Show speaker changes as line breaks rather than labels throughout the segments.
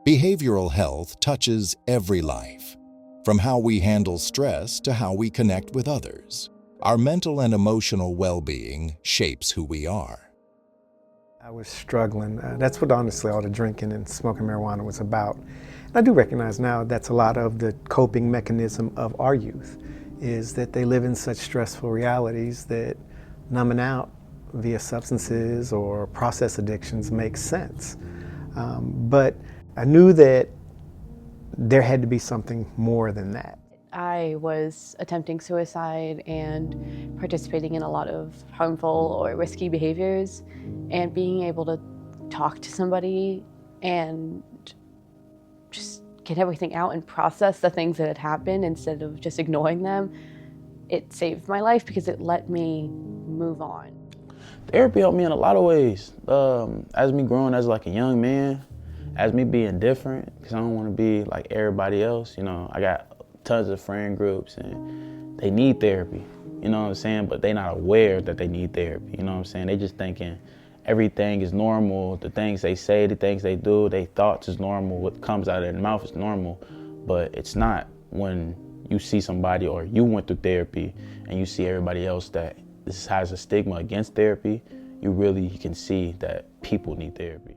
Behavioral health touches every life, from how we handle stress to how we connect with others. Our mental and emotional well-being shapes who we are.
I was struggling. That's what honestly all the drinking and smoking marijuana was about. And I do recognize now that's a lot of the coping mechanism of our youth, is that they live in such stressful realities that numbing out via substances or process addictions makes sense. But I knew that there had to be something more than that.
I was attempting suicide and participating in a lot of harmful or risky behaviors, and being able to talk to somebody and just get everything out and process the things that had happened instead of just ignoring them, it saved my life because it let me move on.
Therapy helped me in a lot of ways. As me growing as like a young man, as me being different, because I don't want to be like everybody else. You know, I got tons of friend groups and they need therapy, you know what I'm saying? But they're not aware that they need therapy, you know what I'm saying? They just thinking everything is normal, the things they say, the things they do, their thoughts is normal, what comes out of their mouth is normal, but it's not when you see somebody or you went through therapy and you see everybody else that this has a stigma against therapy, you really can see that people need therapy.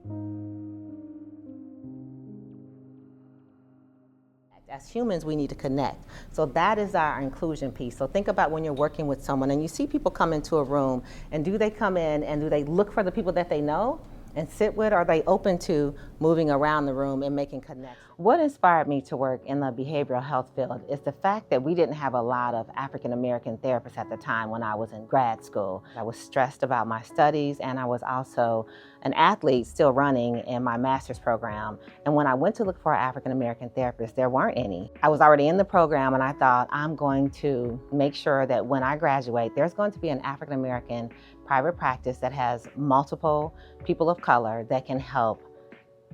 As humans, we need to connect. So that is our inclusion piece. So think about when you're working with someone and you see people come into a room, and do they come in and do they look for the people that they know and sit with, or are they open to moving around the room and making connections? What inspired me to work in the behavioral health field is the fact that we didn't have a lot of African American therapists at the time when I was in grad school. I was stressed about my studies, and I was also an athlete still running in my master's program. And when I went to look for an African American therapist, there weren't any. I was already in the program, and I thought, I'm going to make sure that when I graduate, there's going to be an African American private practice that has multiple people of color that can help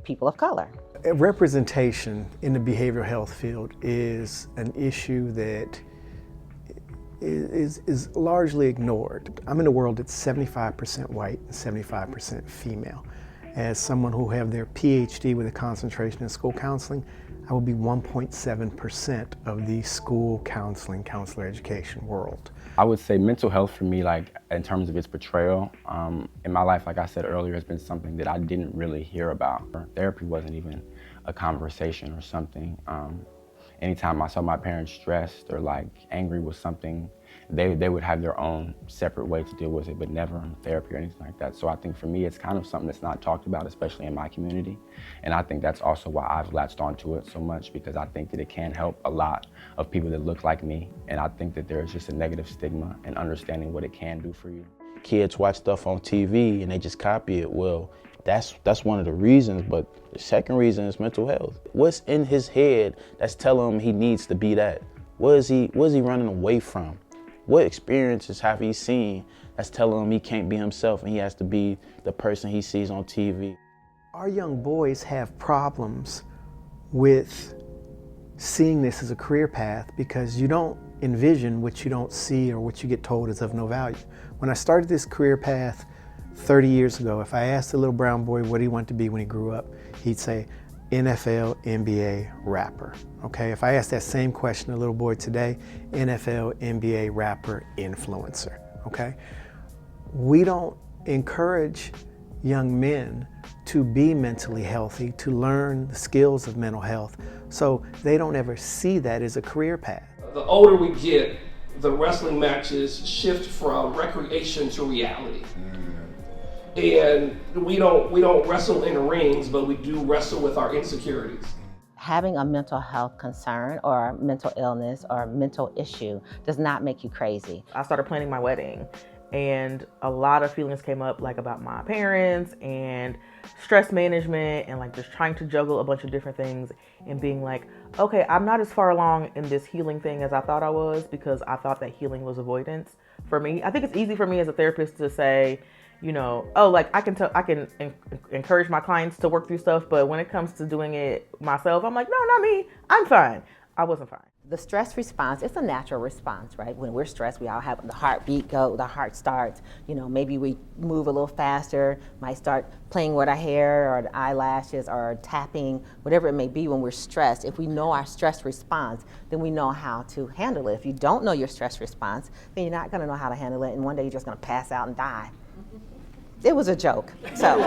people of color.
Representation in the behavioral health field is an issue that is largely ignored. I'm in a world that's 75% white and 75% female. As someone who have their PhD with a concentration in school counseling, I will be 1.7% of the school counseling, counselor education world.
I would say mental health for me, like in terms of its portrayal, in my life, like I said earlier, has been something that I didn't really hear about. Therapy wasn't even a conversation or something. Anytime I saw my parents stressed or like angry with something, they would have their own separate way to deal with it, but never in therapy or anything like that. So I think for me, it's kind of something that's not talked about, especially in my community. And I think that's also why I've latched onto it so much, because I think that it can help a lot of people that look like me. And I think that there's just a negative stigma in understanding what it can do for you.
Kids watch stuff on TV and they just copy it. Well, that's one of the reasons, but the second reason is mental health. What's in his head that's telling him he needs to be that? What is he running away from? What experiences have he seen that's telling him he can't be himself and he has to be the person he sees on TV?
Our young boys have problems with seeing this as a career path because you don't envision what you don't see or what you get told is of no value. When I started this career path 30 years ago, if I asked a little brown boy what he wanted to be when he grew up, he'd say NFL, NBA, rapper. Okay, if I asked that same question to a little boy today, NFL, NBA, rapper, influencer. Okay, we don't encourage young men to be mentally healthy, to learn the skills of mental health, so they don't ever see that as a career path.
The older we get, the wrestling matches shift from recreation to reality. And we don't wrestle in rings, but we do wrestle with our insecurities.
Having a mental health concern or mental illness or mental issue does not make you crazy.
I started planning my wedding, and a lot of feelings came up, like about my parents and stress management and like just trying to juggle a bunch of different things and being like, okay, I'm not as far along in this healing thing as I thought I was, because I thought that healing was avoidance. for me. I think it's easy for me as a therapist to say, you know, oh, like I can encourage my clients to work through stuff, but when it comes to doing it myself, I'm like, no, not me. I'm fine. I wasn't fine.
The stress response, it's a natural response, right? When we're stressed, we all have the heartbeat go, the heart starts, you know, maybe we move a little faster, might start playing with our hair or the eyelashes or tapping, whatever it may be when we're stressed. If we know our stress response, then we know how to handle it. If you don't know your stress response, then you're not gonna know how to handle it, and one day you're just gonna pass out and die. It was a joke, so.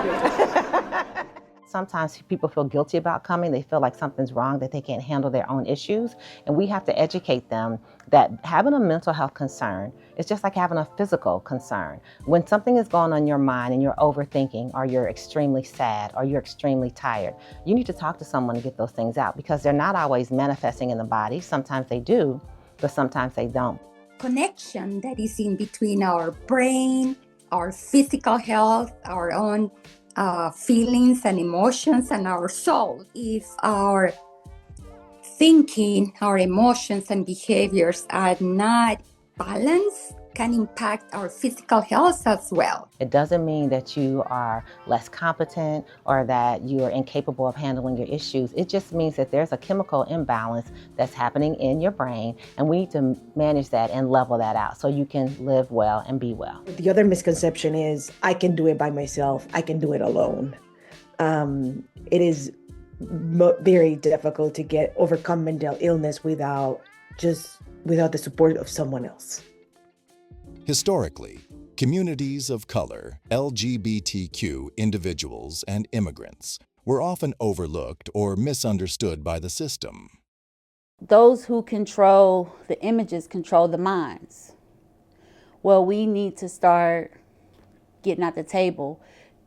Sometimes people feel guilty about coming. They feel like something's wrong, that they can't handle their own issues. And we have to educate them that having a mental health concern is just like having a physical concern. When something is going on in your mind and you're overthinking, or you're extremely sad, or you're extremely tired, you need to talk to someone to get those things out, because they're not always manifesting in the body. Sometimes they do, but sometimes they don't.
Connection that is in between our brain, our physical health, our own feelings and emotions, and our soul. If our thinking, our emotions and behaviors are not balanced, can impact our physical health as well.
It doesn't mean that you are less competent or that you are incapable of handling your issues. It just means that there's a chemical imbalance that's happening in your brain, and we need to manage that and level that out so you can live well and be well.
The other misconception is I can do it by myself. I can do it alone. It is very difficult to overcome mental illness without the support of someone else.
Historically, communities of color, LGBTQ individuals, and immigrants were often overlooked or misunderstood by the system.
Those who control the images control the minds. Well, we need to start getting at the table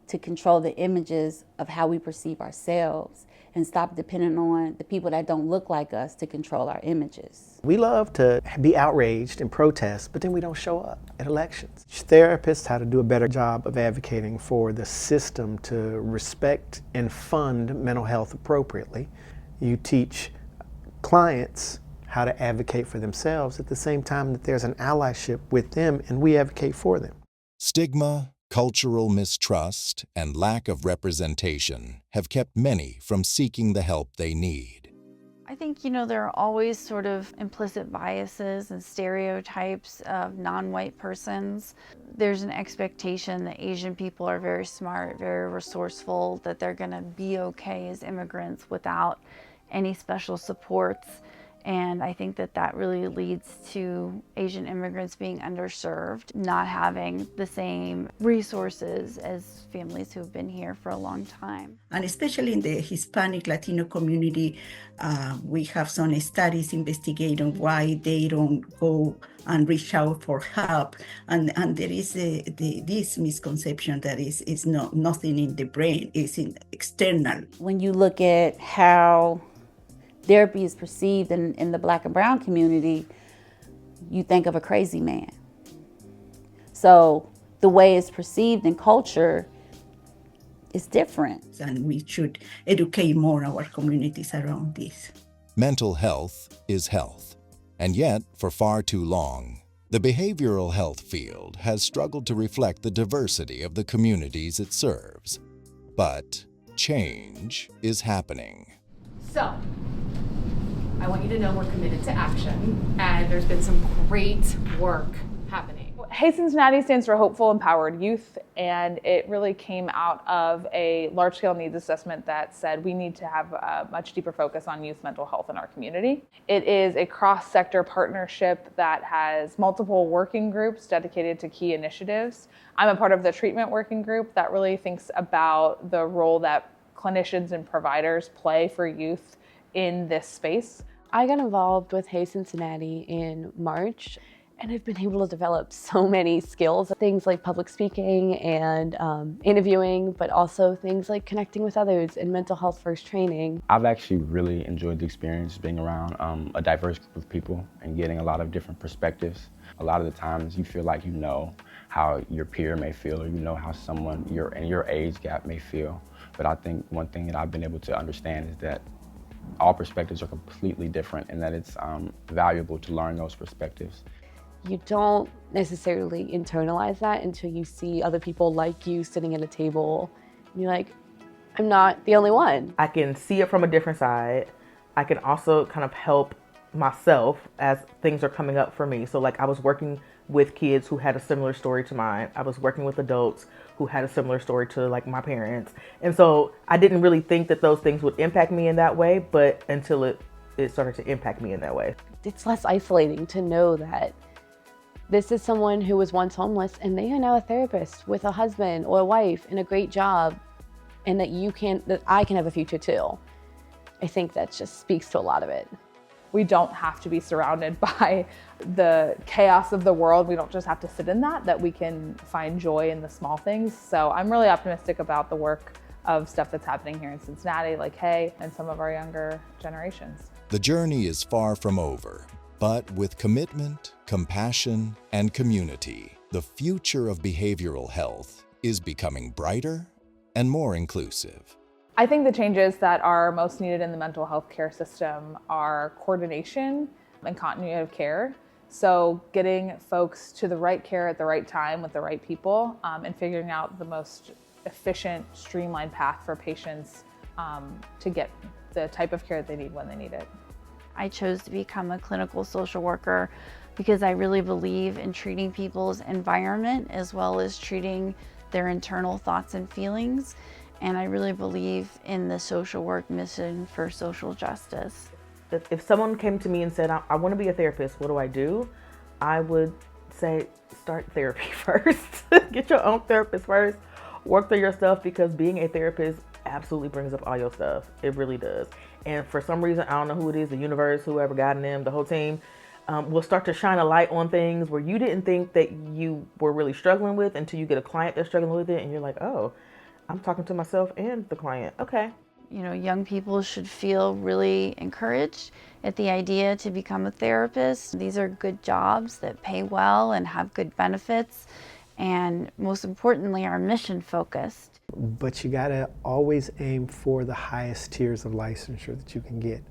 to control the images of how we perceive ourselves and stop depending on the people that don't look like us to control our images.
We love to be outraged and protest, but then we don't show up at elections. Therapists how to do a better job of advocating for the system to respect and fund mental health appropriately. You teach clients how to advocate for themselves at the same time that there's an allyship with them and we advocate for them.
Stigma, cultural mistrust, and lack of representation have kept many from seeking the help they need.
I think, there are always sort of implicit biases and stereotypes of non-white persons. There's an expectation that Asian people are very smart, very resourceful, that they're going to be okay as immigrants without any special supports. And I think that really leads to Asian immigrants being underserved, not having the same resources as families who have been here for a long time.
And especially in the Hispanic Latino community, we have some studies investigating why they don't go and reach out for help. And there is this misconception that is nothing in the brain, it's external.
When you look at how therapy is perceived in the Black and brown community, you think of a crazy man. So the way it's perceived in culture is different.
And we should educate more our communities around this.
Mental health is health, and yet, for far too long, the behavioral health field has struggled to reflect the diversity of the communities it serves. But change is happening.
So, I want you to know we're committed to action, and there's been some great work happening.
Hey Cincinnati stands for Hopeful Empowered Youth, and it really came out of a large-scale needs assessment that said we need to have a much deeper focus on youth mental health in our community. It is a cross-sector partnership that has multiple working groups dedicated to key initiatives. I'm a part of the treatment working group that really thinks about the role that clinicians and providers play for youth in this space.
I got involved with Hey Cincinnati in March, and I've been able to develop so many skills, things like public speaking and interviewing, but also things like connecting with others and mental health first training.
I've actually really enjoyed the experience being around a diverse group of people and getting a lot of different perspectives. A lot of the times you feel like you know how your peer may feel, or you know how someone in your age gap may feel. But I think one thing that I've been able to understand is that all perspectives are completely different, and that it's valuable to learn those perspectives.
you don't necessarily internalize that until you see other people like you sitting at a table and you're like, I'm not the only one.
I can see it from a different side. I can also kind of help myself as things are coming up for me. So like I was working with kids who had a similar story to mine. I was working with adults who had a similar story to like my parents. And so I didn't really think that those things would impact me in that way, but until it started to impact me in that way.
It's less isolating to know that this is someone who was once homeless and they are now a therapist with a husband or a wife and a great job, and that I can have a future too. I think that just speaks to a lot of it.
We don't have to be surrounded by the chaos of the world. We don't just have to sit in that we can find joy in the small things. So I'm really optimistic about the work of stuff that's happening here in Cincinnati, like Hay, and some of our younger generations.
The journey is far from over, but with commitment, compassion, and community, the future of behavioral health is becoming brighter and more inclusive.
I think the changes that are most needed in the mental health care system are coordination and continuity of care. So getting folks to the right care at the right time with the right people, and figuring out the most efficient, streamlined path for patients to get the type of care they need when they need it.
I chose to become a clinical social worker because I really believe in treating people's environment as well as treating their internal thoughts and feelings. And I really believe in the social work mission for social justice.
If someone came to me and said, I want to be a therapist, what do I do? I would say, start therapy first. Get your own therapist first. Work through your stuff, because being a therapist absolutely brings up all your stuff. It really does. And for some reason, I don't know who it is, the universe, whoever got in them, the whole team, will start to shine a light on things where you didn't think that you were really struggling with until you get a client that's struggling with it. And you're like, oh, I'm talking to myself and the client. Okay.
You know, young people should feel really encouraged at the idea to become a therapist. These are good jobs that pay well and have good benefits, and most importantly, are mission focused.
But you gotta always aim for the highest tiers of licensure that you can get.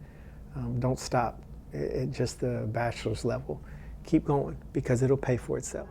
Don't stop at just the bachelor's level. Keep going, because it'll pay for itself.